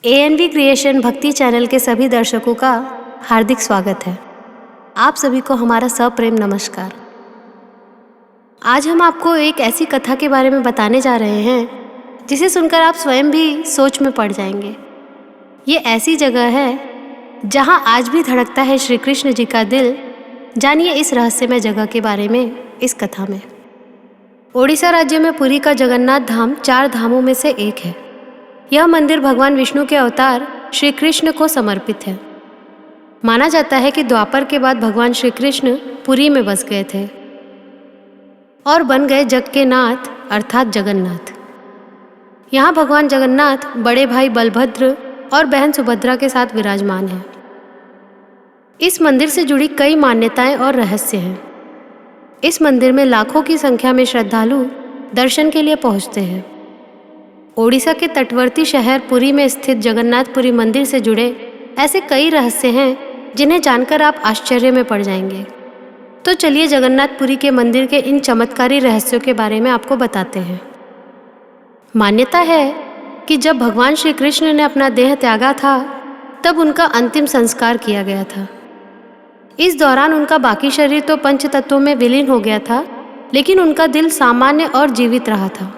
ANV creation भक्ति channel के सभी दर्शकों का हार्दिक स्वागत है। आप सभी को हमारा सप्रेम नमस्कार। आज हम आपको एक ऐसी कथा के बारे में बताने जा रहे हैं जिसे सुनकर आप स्वयं भी सोच में पड़ जाएंगे। ये ऐसी जगह है जहां आज भी धड़कता है श्री कृष्ण जी का दिल। जानिए इस रहस्यमय जगह के बारे में इस कथा में। ओडिशा राज्य में पुरी का जगन्नाथ धाम 4 धामों में से एक है। यह मंदिर भगवान विष्णु के अवतार श्री कृष्ण को समर्पित है। माना जाता है कि द्वापर के बाद भगवान श्री कृष्ण पुरी में बस गए थे और बन गए जग के नाथ अर्थात जगन्नाथ। यहाँ भगवान जगन्नाथ बड़े भाई बलभद्र और बहन सुभद्रा के साथ विराजमान हैं। इस मंदिर से जुड़ी कई मान्यताएं और रहस्य हैं। इस मंदिर में लाखों की संख्या में श्रद्धालु दर्शन के लिए पहुंचते हैं। ओडिशा के तटवर्ती शहर पुरी में स्थित जगन्नाथपुरी मंदिर से जुड़े ऐसे कई रहस्य हैं जिन्हें जानकर आप आश्चर्य में पड़ जाएंगे। तो चलिए जगन्नाथपुरी के मंदिर के इन चमत्कारी रहस्यों के बारे में आपको बताते हैं। मान्यता है कि जब भगवान श्री कृष्ण ने अपना देह त्यागा था तब उनका अंतिम संस्कार किया गया था। इस दौरान उनका बाकी शरीर तो पंच तत्वों में विलीन हो गया था, लेकिन उनका दिल सामान्य और जीवित रहा था।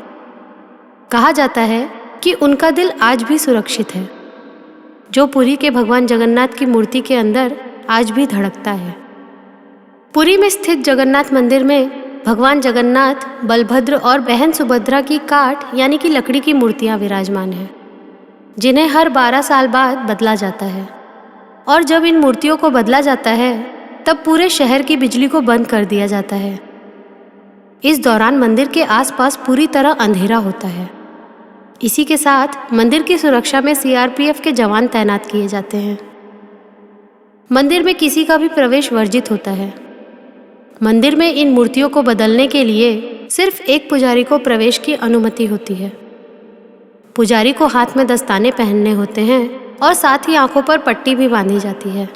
कहा जाता है कि उनका दिल आज भी सुरक्षित है, जो पुरी के भगवान जगन्नाथ की मूर्ति के अंदर आज भी धड़कता है। पुरी में स्थित जगन्नाथ मंदिर में भगवान जगन्नाथ, बलभद्र और बहन सुभद्रा की काठ यानी कि लकड़ी की मूर्तियां विराजमान हैं, जिन्हें हर 12 साल बाद बदला जाता है। और जब इन मूर्तियों को बदला जाता है तब पूरे शहर की बिजली को बंद कर दिया जाता है। इस दौरान मंदिर के आसपास पूरी तरह अंधेरा होता है। इसी के साथ मंदिर की सुरक्षा में CRPF के जवान तैनात किए जाते हैं। मंदिर में किसी का भी प्रवेश वर्जित होता है। मंदिर में इन मूर्तियों को बदलने के लिए सिर्फ एक पुजारी को प्रवेश की अनुमति होती है। पुजारी को हाथ में दस्ताने पहनने होते हैं और साथ ही आंखों पर पट्टी भी बांधी जाती है,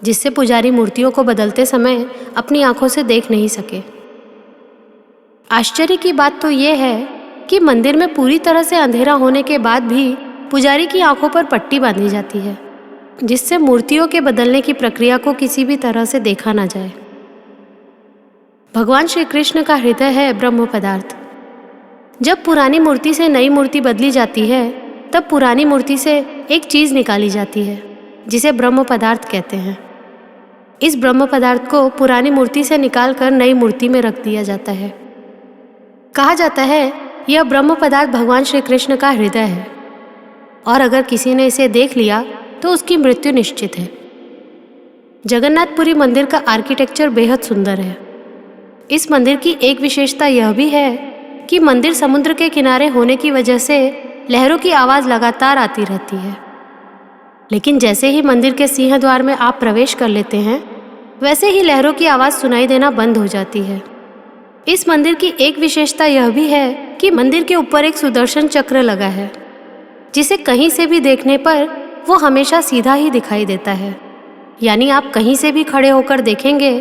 जिससे पुजारी मूर्तियों को बदलते समय अपनी आंखों से देख नहीं सके। आश्चर्य की बात तो ये है कि मंदिर में पूरी तरह से अंधेरा होने के बाद भी पुजारी की आंखों पर पट्टी बांधी जाती है, जिससे मूर्तियों के बदलने की प्रक्रिया को किसी भी तरह से देखा ना जाए। भगवान श्री कृष्ण का हृदय है ब्रह्म पदार्थ। जब पुरानी मूर्ति से नई मूर्ति बदली जाती है तब पुरानी मूर्ति से एक चीज निकाली जाती है जिसे ब्रह्म पदार्थ कहते हैं। इस ब्रह्म पदार्थ को पुरानी मूर्ति से निकालकर नई मूर्ति में रख दिया जाता है। कहा जाता है यह ब्रह्म पदार्थ भगवान श्री कृष्ण का हृदय है और अगर किसी ने इसे देख लिया तो उसकी मृत्यु निश्चित है। जगन्नाथपुरी मंदिर का आर्किटेक्चर बेहद सुंदर है। इस मंदिर की एक विशेषता यह भी है कि मंदिर समुद्र के किनारे होने की वजह से लहरों की आवाज़ लगातार आती रहती है। लेकिन जैसे ही मंदिर के सिंह द्वार में आप प्रवेश कर लेते हैं वैसे ही लहरों की आवाज़ सुनाई देना बंद हो जाती है। इस मंदिर की एक विशेषता यह भी है कि मंदिर के ऊपर एक सुदर्शन चक्र लगा है, जिसे कहीं से भी देखने पर वो हमेशा सीधा ही दिखाई देता है। यानी आप कहीं से भी खड़े होकर देखेंगे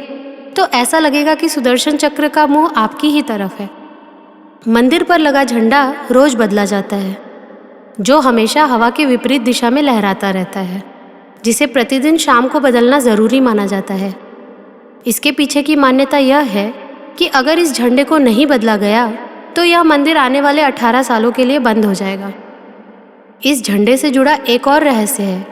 तो ऐसा लगेगा कि सुदर्शन चक्र का मुंह आपकी ही तरफ है। मंदिर पर लगा झंडा रोज बदला जाता है, जो हमेशा हवा के विपरीत दिशा में लहराता रहता है, जिसे प्रतिदिन शाम को बदलना ज़रूरी माना जाता है। इसके पीछे की मान्यता यह है कि अगर इस झंडे को नहीं बदला गया तो यह मंदिर आने वाले 18 सालों के लिए बंद हो जाएगा। इस झंडे से जुड़ा एक और रहस्य है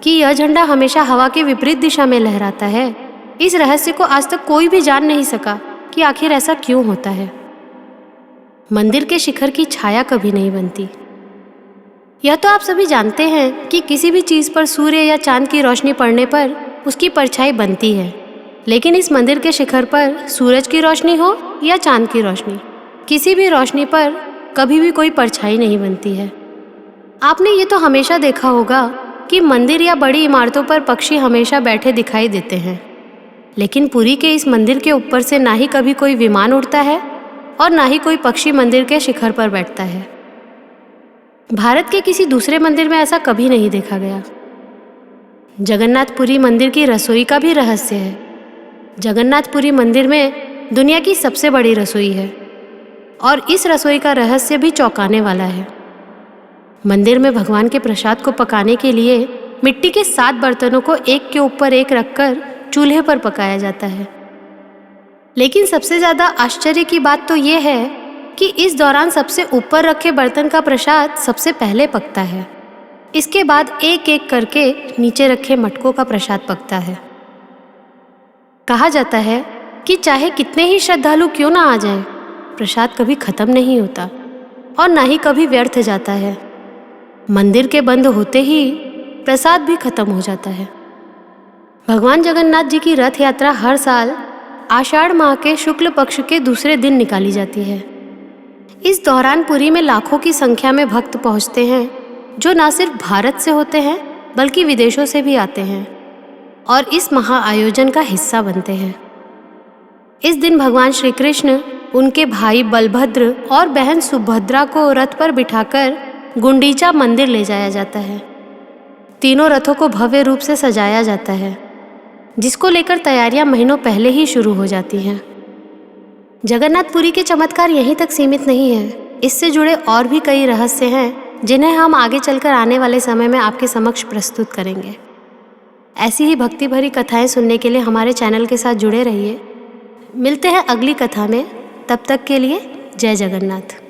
कि यह झंडा हमेशा हवा के विपरीत दिशा में लहराता है। इस रहस्य को आज तक कोई भी जान नहीं सका कि आखिर ऐसा क्यों होता है। मंदिर के शिखर की छाया कभी नहीं बनती। यह तो आप सभी जानते हैं कि किसी भी चीज़ पर सूर्य या चांद की रोशनी पड़ने पर उसकी परछाई बनती है, लेकिन इस मंदिर के शिखर पर सूरज की रोशनी हो या चांद की रोशनी, किसी भी रोशनी पर कभी भी कोई परछाई नहीं बनती है। आपने ये तो हमेशा देखा होगा कि मंदिर या बड़ी इमारतों पर पक्षी हमेशा बैठे दिखाई देते हैं, लेकिन पुरी के इस मंदिर के ऊपर से ना ही कभी कोई विमान उड़ता है और ना ही कोई पक्षी मंदिर के शिखर पर बैठता है। भारत के किसी दूसरे मंदिर में ऐसा कभी नहीं देखा गया। जगन्नाथपुरी मंदिर की रसोई का भी रहस्य है। जगन्नाथपुरी मंदिर में दुनिया की सबसे बड़ी रसोई है और इस रसोई का रहस्य भी चौंकाने वाला है। मंदिर में भगवान के प्रसाद को पकाने के लिए मिट्टी के 7 बर्तनों को एक के ऊपर एक रखकर चूल्हे पर पकाया जाता है। लेकिन सबसे ज़्यादा आश्चर्य की बात तो ये है कि इस दौरान सबसे ऊपर रखे बर्तन का प्रसाद सबसे पहले पकता है। इसके बाद एक एक करके नीचे रखे मटकों का प्रसाद पकता है। कहा जाता है कि चाहे कितने ही श्रद्धालु क्यों ना आ जाएं, प्रसाद कभी खत्म नहीं होता और ना ही कभी व्यर्थ जाता है। मंदिर के बंद होते ही प्रसाद भी खत्म हो जाता है। भगवान जगन्नाथ जी की रथ यात्रा हर साल आषाढ़ माह के शुक्ल पक्ष के दूसरे दिन निकाली जाती है। इस दौरान पुरी में लाखों की संख्या में भक्त पहुंचते हैं, जो न सिर्फ भारत से होते हैं बल्कि विदेशों से भी आते हैं और इस महाआयोजन का हिस्सा बनते हैं। इस दिन भगवान श्री कृष्ण, उनके भाई बलभद्र और बहन सुभद्रा को रथ पर बिठाकर गुंडीचा मंदिर ले जाया जाता है। तीनों रथों को भव्य रूप से सजाया जाता है, जिसको लेकर तैयारियां महीनों पहले ही शुरू हो जाती हैं। जगन्नाथपुरी के चमत्कार यहीं तक सीमित नहीं है। इससे जुड़े और भी कई रहस्य हैं, जिन्हें हम आगे चलकर आने वाले समय में आपके समक्ष प्रस्तुत करेंगे। ऐसी ही भक्ति भरी कथाएं सुनने के लिए हमारे चैनल के साथ जुड़े रहिए। मिलते हैं अगली कथा में। तब तक के लिए जय जगन्नाथ।